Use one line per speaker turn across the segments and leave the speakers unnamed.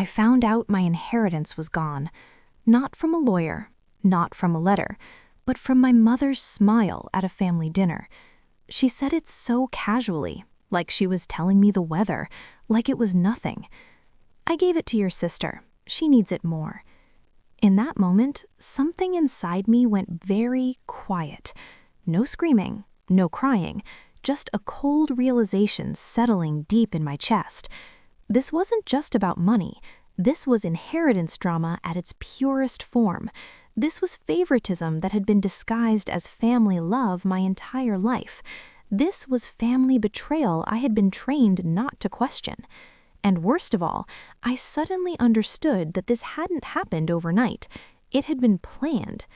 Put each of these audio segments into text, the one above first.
I found out my inheritance was gone. Not from a lawyer, not from a letter, but from my mother's smile at a family dinner. She said it so casually, like she was telling me the weather, like it was nothing. I gave it to your sister. She needs it more. In that moment, something inside me went very quiet. No screaming, no crying, just a cold realization settling deep in my chest. This wasn't just about money. This was inheritance drama at its purest form. This was favoritism that had been disguised as family love my entire life. This was family betrayal I had been trained not to question. And worst of all, I suddenly understood that this hadn't happened overnight. It had been planned.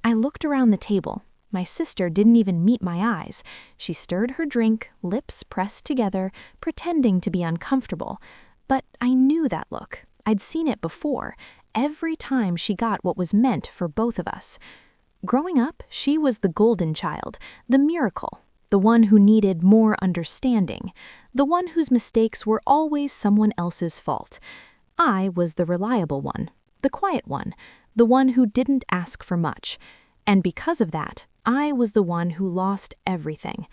I looked around the table. My sister didn't even meet my eyes. She stirred her drink, lips pressed together, pretending to be uncomfortable. But I knew that look. I'd seen it before, every time she got what was meant for both of us. Growing up, she was the golden child, the miracle, the one who needed more understanding, the one whose mistakes were always someone else's fault. I was the reliable one, the quiet one, the one who didn't ask for much. And because of that, I was the one who lost everything.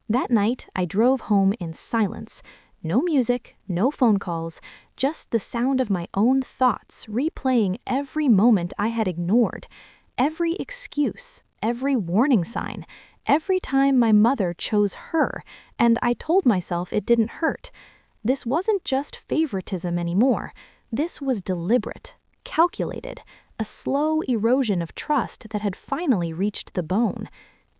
That night, I drove home in silence. No music, no phone calls, just the sound of my own thoughts replaying every moment I had ignored, every excuse, every warning sign, every time my mother chose her, and I told myself it didn't hurt. This wasn't just favoritism anymore. This was deliberate, calculated, a slow erosion of trust that had finally reached the bone.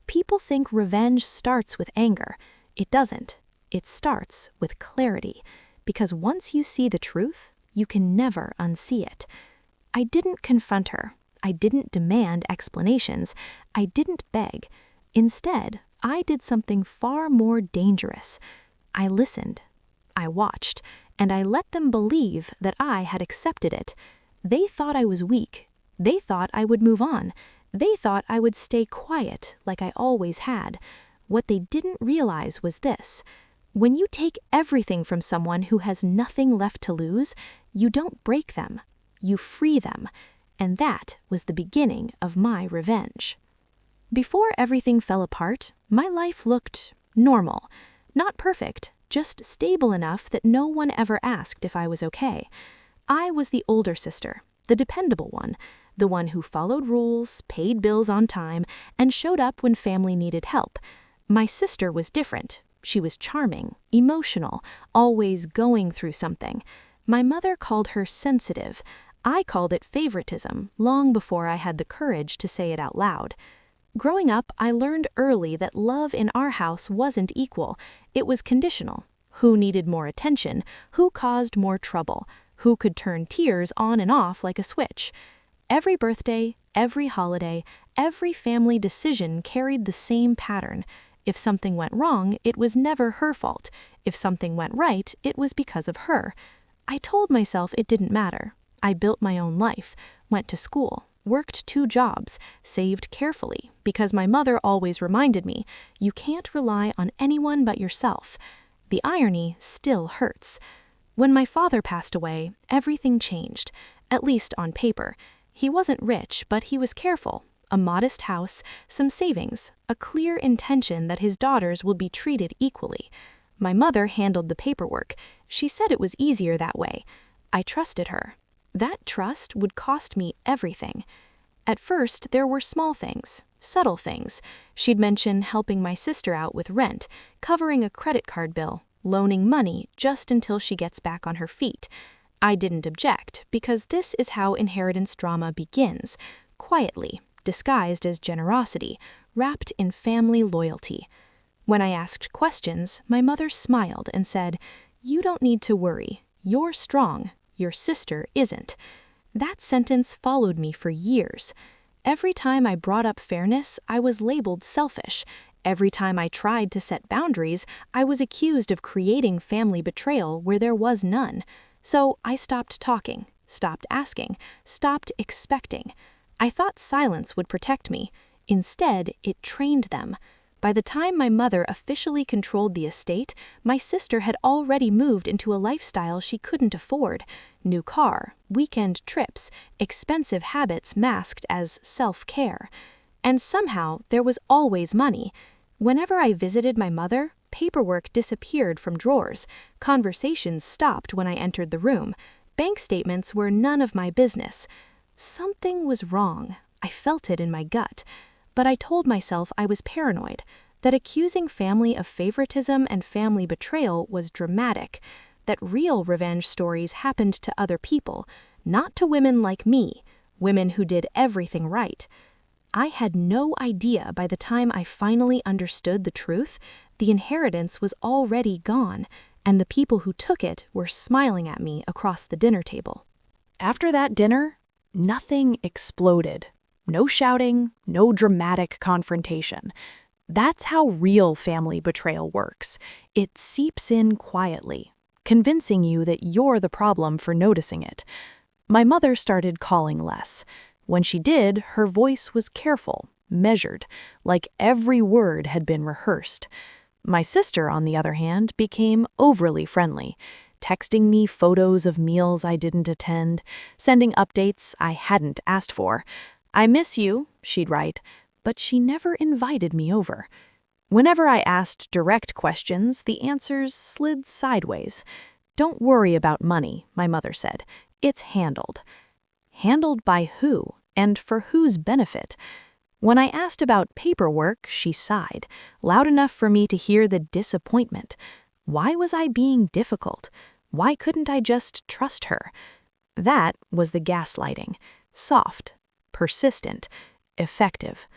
People think revenge starts with anger. It doesn't. It starts with clarity, because once you see the truth, you can never unsee it. I didn't confront her. I didn't demand explanations. I didn't beg. Instead, I did something far more dangerous. I listened. I watched, and I let them believe that I had accepted it. They thought I was weak. They thought I would move on. They thought I would stay quiet like I always had. What they didn't realize was this. When you take everything from someone who has nothing left to lose, you don't break them. You free them. And that was the beginning of my revenge. Before everything fell apart, my life looked normal. Not perfect, just stable enough that no one ever asked if I was okay. I was the older sister, the dependable one, the one who followed rules, paid bills on time, and showed up when family needed help. My sister was different. She was charming, emotional, always going through something. My mother called her sensitive. I called it favoritism long before I had the courage to say it out loud. Growing up, I learned early that love in our house wasn't equal. It was conditional. Who needed more attention? Who caused more trouble? Who could turn tears on and off like a switch? Every birthday, every holiday, every family decision carried the same pattern. If something went wrong, it was never her fault. If something went right, it was because of her. I told myself it didn't matter. I built my own life, went to school, worked 2 jobs, saved carefully, because my mother always reminded me, you can't rely on anyone but yourself. The irony still hurts. When my father passed away, everything changed, at least on paper. He wasn't rich, but he was careful. A modest house, some savings, a clear intention that his daughters would be treated equally. My mother handled the paperwork. She said it was easier that way. I trusted her. That trust would cost me everything. At first, there were small things, subtle things. She'd mention helping my sister out with rent, covering a credit card bill, loaning money just until she gets back on her feet. I didn't object, because this is how inheritance drama begins, quietly, disguised as generosity, wrapped in family loyalty. When I asked questions, my mother smiled and said, "You don't need to worry. You're strong. Your sister isn't." That sentence followed me for years. Every time I brought up fairness, I was labeled selfish. Every time I tried to set boundaries, I was accused of creating family betrayal where there was none. So I stopped talking, stopped asking, stopped expecting. I thought silence would protect me. Instead, it trained them. By the time my mother officially controlled the estate, my sister had already moved into a lifestyle she couldn't afford. New car, weekend trips, expensive habits masked as self-care. And somehow there was always money. Whenever I visited my mother, paperwork disappeared from drawers. Conversations stopped when I entered the room. Bank statements were none of my business. Something was wrong. I felt it in my gut. But I told myself I was paranoid, that accusing family of favoritism and family betrayal was dramatic, that real revenge stories happened to other people, not to women like me, women who did everything right. I had no idea by the time I finally understood the truth, the inheritance was already gone, and the people who took it were smiling at me across the dinner table.
After that dinner, nothing exploded. No shouting, no dramatic confrontation. That's how real family betrayal works. It seeps in quietly, convincing you that you're the problem for noticing it. My mother started calling less. When she did, her voice was careful, measured, like every word had been rehearsed. My sister, on the other hand, became overly friendly, texting me photos of meals I didn't attend, sending updates I hadn't asked for. "I miss you," she'd write, but she never invited me over. Whenever I asked direct questions, the answers slid sideways. "Don't worry about money," my mother said. "It's handled." Handled by who, and for whose benefit? When I asked about paperwork, she sighed, loud enough for me to hear the disappointment. Why was I being difficult? Why couldn't I just trust her? That was the gaslighting. Soft, persistent, effective.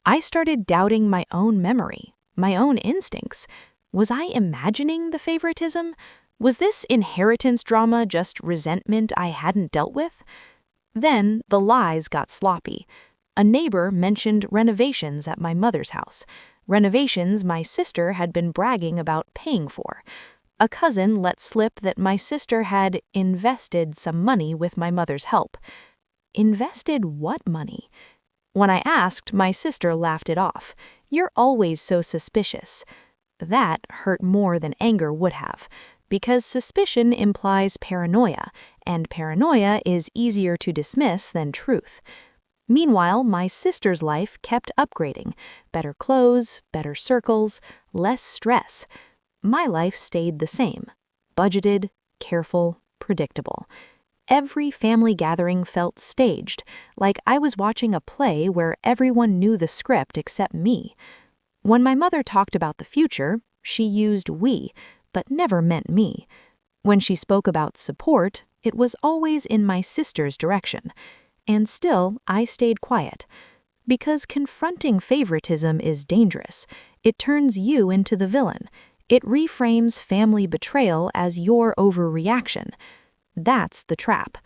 I started doubting my own memory, my own instincts. Was I imagining the favoritism? Was this inheritance drama just resentment I hadn't dealt with? Then the lies got sloppy. A neighbor mentioned renovations at my mother's house, renovations my sister had been bragging about paying for. A cousin let slip that my sister had invested some money with my mother's help. Invested what money? When I asked, my sister laughed it off. "You're always so suspicious." That hurt more than anger would have, because suspicion implies paranoia, and paranoia is easier to dismiss than truth. Meanwhile, my sister's life kept upgrading. Better clothes, better circles, less stress. My life stayed the same. Budgeted, careful, predictable. Every family gathering felt staged, like I was watching a play where everyone knew the script except me. When my mother talked about the future, she used we, but never meant me. When she spoke about support, it was always in my sister's direction. And still, I stayed quiet. Because confronting favoritism is dangerous. It turns you into the villain. It reframes family betrayal as your overreaction. That's the trap.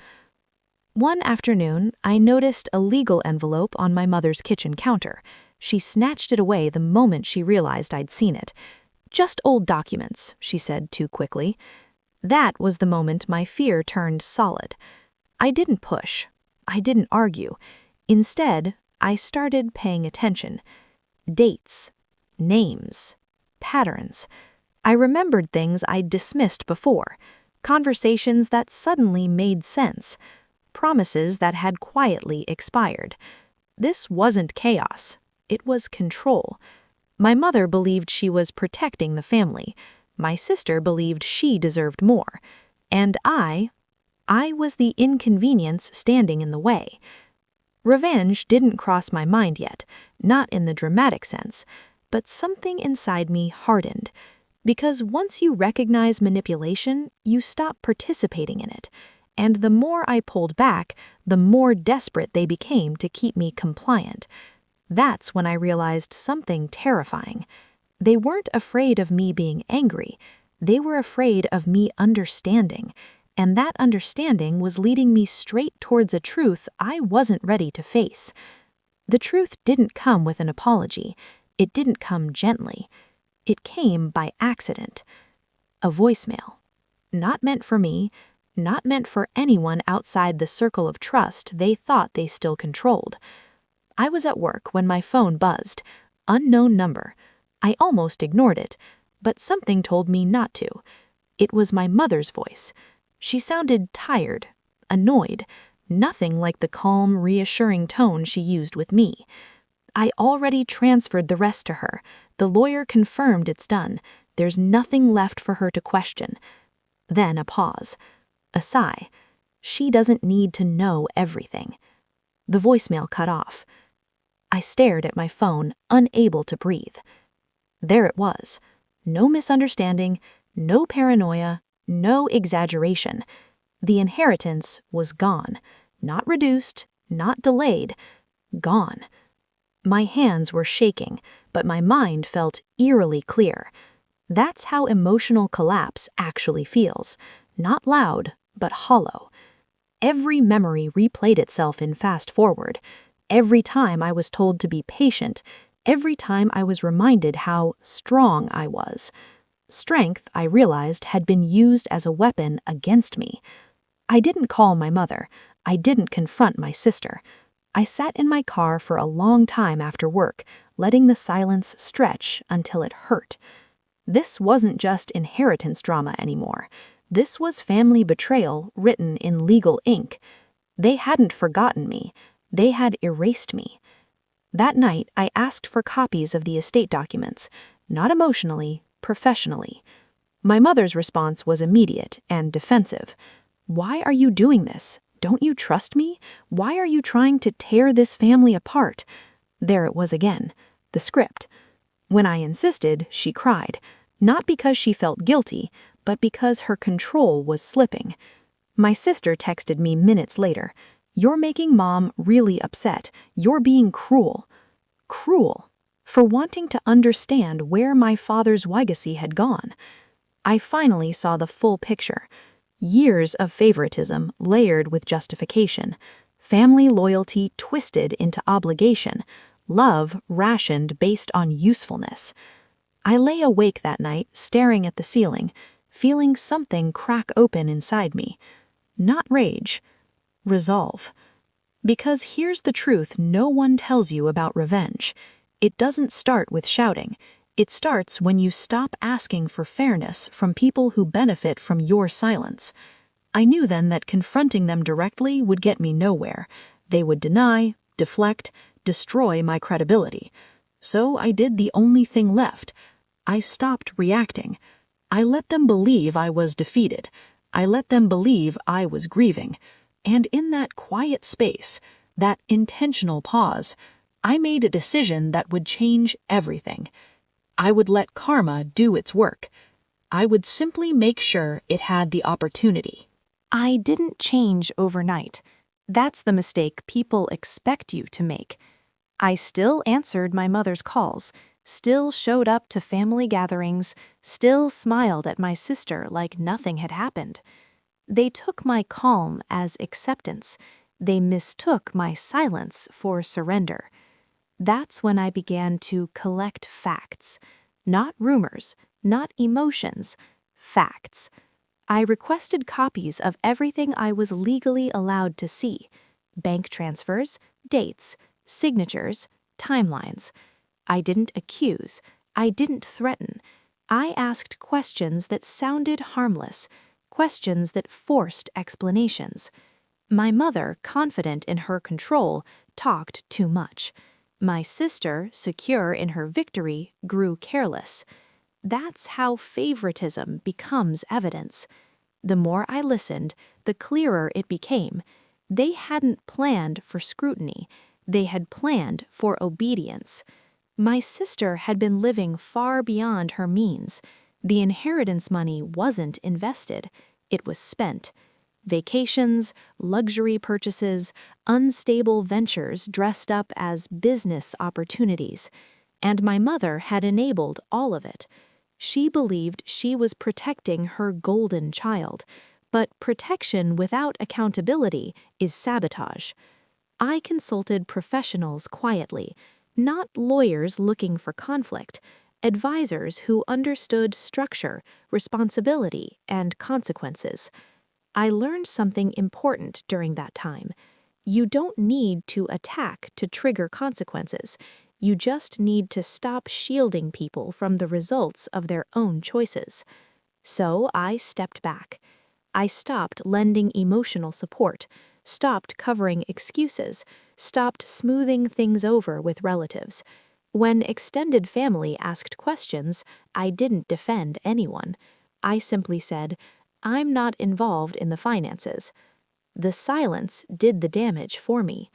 One afternoon, I noticed a legal envelope on my mother's kitchen counter. She snatched it away the moment she realized I'd seen it. "Just old documents," she said too quickly. That was the moment my fear turned solid. I didn't push. I didn't argue. Instead, I started paying attention. Dates, names, patterns. I remembered things I'd dismissed before. Conversations that suddenly made sense. Promises that had quietly expired. This wasn't chaos. It was control. My mother believed she was protecting the family. My sister believed she deserved more. And I was the inconvenience standing in the way. Revenge didn't cross my mind yet, not in the dramatic sense, but something inside me hardened. Because once you recognize manipulation, you stop participating in it. And the more I pulled back, the more desperate they became to keep me compliant. That's when I realized something terrifying. They weren't afraid of me being angry. They were afraid of me understanding. And that understanding was leading me straight towards a truth I wasn't ready to face. The truth didn't come with an apology. It didn't come gently. It came by accident. A voicemail. Not meant for me, not meant for anyone outside the circle of trust they thought they still controlled. I was at work when my phone buzzed. Unknown number. I almost ignored it, but something told me not to. It was my mother's voice. She sounded tired, annoyed, nothing like the calm, reassuring tone she used with me. I already transferred the rest to her. The lawyer confirmed it's done. There's nothing left for her to question. Then a pause. A sigh. She doesn't need to know everything. The voicemail cut off. I stared at my phone, unable to breathe. There it was. No misunderstanding, no paranoia, no exaggeration. The inheritance was gone. Not reduced, not delayed. Gone. My hands were shaking, but my mind felt eerily clear. That's how emotional collapse actually feels. Not loud, but hollow. Every memory replayed itself in fast forward. Every time I was told to be patient, every time I was reminded how strong I was. Strength, I realized, had been used as a weapon against me. I didn't call my mother. I didn't confront my sister. I sat in my car for a long time after work, letting the silence stretch until it hurt. This wasn't just inheritance drama anymore. This was family betrayal written in legal ink. They hadn't forgotten me. They had erased me. That night, I asked for copies of the estate documents, not emotionally, professionally. My mother's response was immediate and defensive. "Why are you doing this? Don't you trust me? Why are you trying to tear this family apart?" There it was again, the script. When I insisted, she cried, not because she felt guilty, but because her control was slipping. My sister texted me minutes later, "You're making Mom really upset. You're being cruel." Cruel. For wanting to understand where my father's legacy had gone. I finally saw the full picture. Years of favoritism layered with justification. Family loyalty twisted into obligation. Love rationed based on usefulness. I lay awake that night, staring at the ceiling, feeling something crack open inside me. Not rage. Resolve. Because here's the truth no one tells you about revenge. It doesn't start with shouting. It starts when you stop asking for fairness from people who benefit from your silence. I knew then that confronting them directly would get me nowhere. They would deny, deflect, destroy my credibility. So I did the only thing left. I stopped reacting. I let them believe I was defeated. I let them believe I was grieving. And in that quiet space, that intentional pause, I made a decision that would change everything. I would let karma do its work. I would simply make sure it had the opportunity.
I didn't change overnight. That's the mistake people expect you to make. I still answered my mother's calls, still showed up to family gatherings, still smiled at my sister like nothing had happened. They took my calm as acceptance. They mistook my silence for surrender. That's when I began to collect facts. Not rumors, not emotions, facts. I requested copies of everything I was legally allowed to see. Bank transfers, dates, signatures, timelines. I didn't accuse. I didn't threaten. I asked questions that sounded harmless, questions that forced explanations. My mother, confident in her control, talked too much. My sister, secure in her victory, grew careless. That's how favoritism becomes evidence. The more I listened, the clearer it became. They hadn't planned for scrutiny. They had planned for obedience. My sister had been living far beyond her means. The inheritance money wasn't invested. It was spent. Vacations, luxury purchases, unstable ventures dressed up as business opportunities. And my mother had enabled all of it. She believed she was protecting her golden child, but protection without accountability is sabotage. I consulted professionals quietly, not lawyers looking for conflict, advisors who understood structure, responsibility, and consequences. I learned something important during that time. You don't need to attack to trigger consequences.
You just need to stop shielding people from the results of their own choices. So I stepped back. I stopped lending emotional support, stopped covering excuses, stopped smoothing things over with relatives. When extended family asked questions, I didn't defend anyone. I simply said, "I'm not involved in the finances." The silence did the damage for me.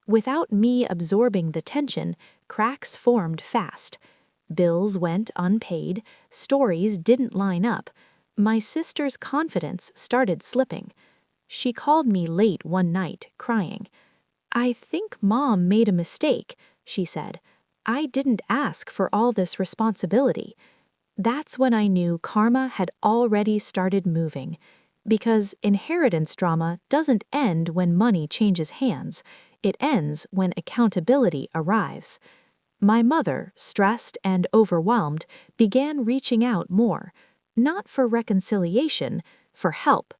Without me absorbing the tension, cracks formed fast. Bills went unpaid, stories didn't line up. My sister's confidence started slipping. She called me late one night, crying. "I think Mom made a mistake," she said. "I didn't ask for all this responsibility." That's when I knew karma had already started moving. Because inheritance drama doesn't end when money changes hands. It ends when accountability arrives. My mother, stressed and overwhelmed, began reaching out more. Not for reconciliation, for help.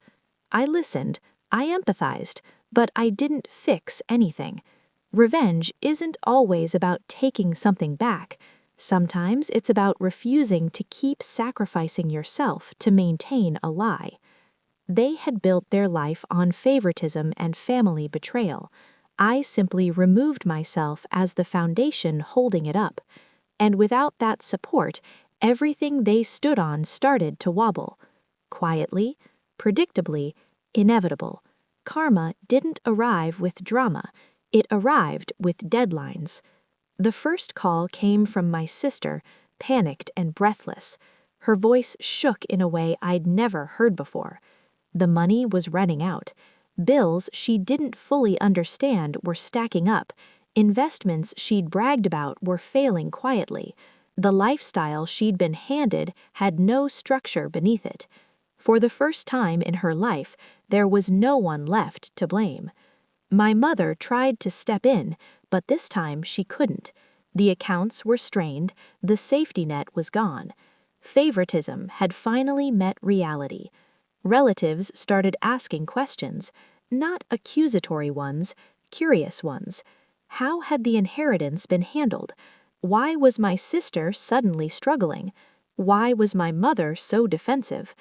I listened, I empathized, but I didn't fix anything. Revenge isn't always about taking something back. Sometimes it's about refusing to keep sacrificing yourself to maintain a lie. They had built their life on favoritism and family betrayal. I simply removed myself as the foundation holding it up. And without that support, everything they stood on started to wobble. Quietly, predictably, inevitable. Karma didn't arrive with drama. It arrived with deadlines. The first call came from my sister, panicked and breathless. Her voice shook in a way I'd never heard before. The money was running out. Bills she didn't fully understand were stacking up. Investments she'd bragged about were failing quietly. The lifestyle she'd been handed had no structure beneath it. For the first time in her life, there was no one left to blame. My mother tried to step in, but this time she couldn't. The accounts were strained, the safety net was gone. Favoritism had finally met reality. Relatives started asking questions, not accusatory ones, curious ones. How had the inheritance been handled? Why was my sister suddenly struggling? Why was my mother so defensive?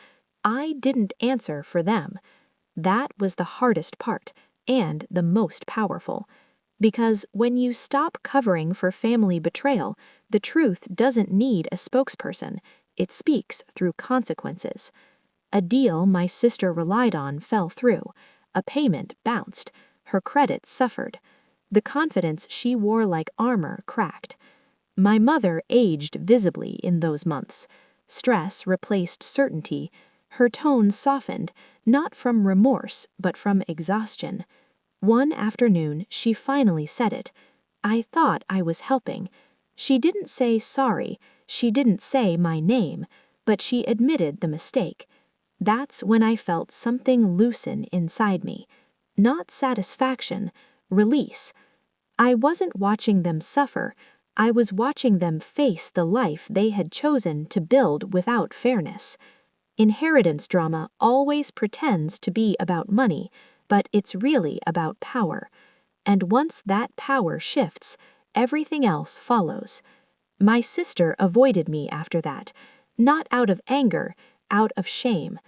I didn't answer for them. That was the hardest part, and the most powerful. Because when you stop covering for family betrayal, the truth doesn't need a spokesperson. It speaks through consequences. A deal my sister relied on fell through. A payment bounced. Her credit suffered. The confidence she wore like armor cracked. My mother aged visibly in those months. Stress replaced certainty. Her tone softened, not from remorse, but from exhaustion. One afternoon, she finally said it. I thought I was helping. She didn't say sorry, she didn't say my name, but she admitted the mistake. That's when I felt something loosen inside me. Not satisfaction, release. I wasn't watching them suffer, I was watching them face the life they had chosen to build without fairness. Inheritance drama always pretends to be about money, but it's really about power. And once that power shifts, everything else follows. My sister avoided me after that, not out of anger, out of shame.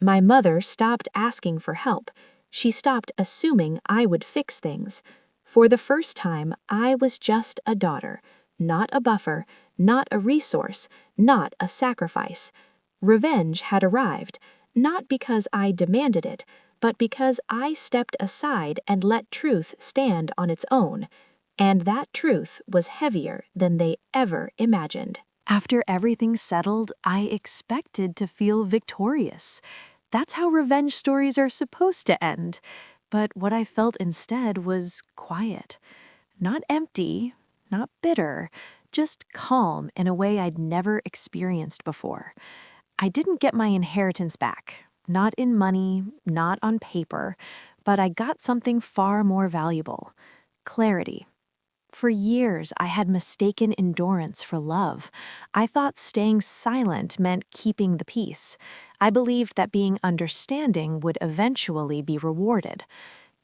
My mother stopped asking for help. She stopped assuming I would fix things. For the first time, I was just a daughter, not a buffer, not a resource, not a sacrifice. Revenge had arrived, not because I demanded it, but because I stepped aside and let truth stand on its own. And that truth was heavier than they ever imagined.
After everything settled, I expected to feel victorious. That's how revenge stories are supposed to end. But what I felt instead was quiet. Not empty, not bitter, just calm in a way I'd never experienced before. I didn't get my inheritance back, not in money, not on paper, but I got something far more valuable: clarity. For years, I had mistaken endurance for love. I thought staying silent meant keeping the peace. I believed that being understanding would eventually be rewarded.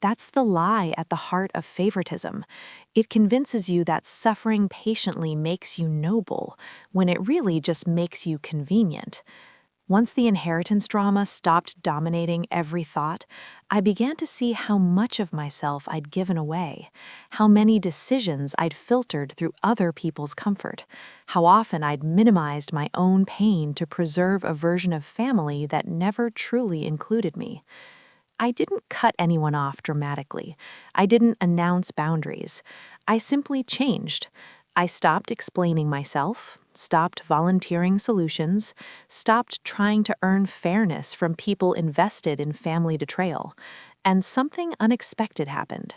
That's the lie at the heart of favoritism. It convinces you that suffering patiently makes you noble, when it really just makes you convenient. Once the inheritance drama stopped dominating every thought, I began to see how much of myself I'd given away, how many decisions I'd filtered through other people's comfort, how often I'd minimized my own pain to preserve a version of family that never truly included me. I didn't cut anyone off dramatically. I didn't announce boundaries. I simply changed. I stopped explaining myself, stopped volunteering solutions, stopped trying to earn fairness from people invested in family betrayal. And something unexpected happened.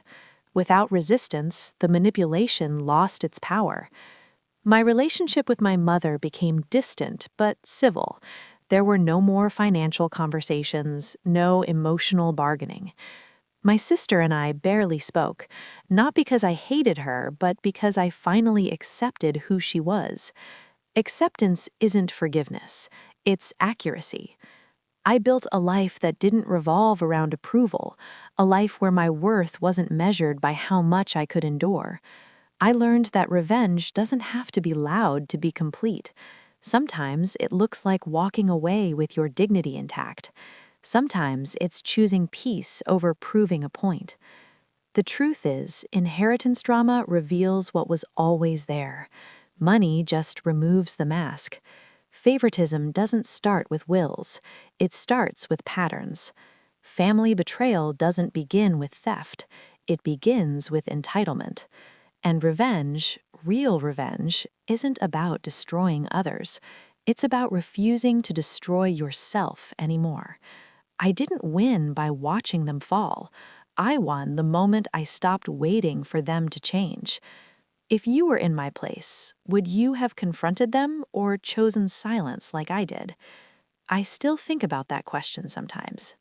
Without resistance, the manipulation lost its power. My relationship with my mother became distant but civil. There were no more financial conversations, no emotional bargaining. My sister and I barely spoke, not because I hated her, but because I finally accepted who she was. Acceptance isn't forgiveness, it's accuracy. I built a life that didn't revolve around approval, a life where my worth wasn't measured by how much I could endure. I learned that revenge doesn't have to be loud to be complete. Sometimes it looks like walking away with your dignity intact. Sometimes it's choosing peace over proving a point. The truth is, inheritance drama reveals what was always there. Money just removes the mask. Favoritism doesn't start with wills, it starts with patterns. Family betrayal doesn't begin with theft, it begins with entitlement. And revenge, real revenge, isn't about destroying others. It's about refusing to destroy yourself anymore. I didn't win by watching them fall. I won the moment I stopped waiting for them to change. If you were in my place, would you have confronted them or chosen silence like I did? I still think about that question sometimes.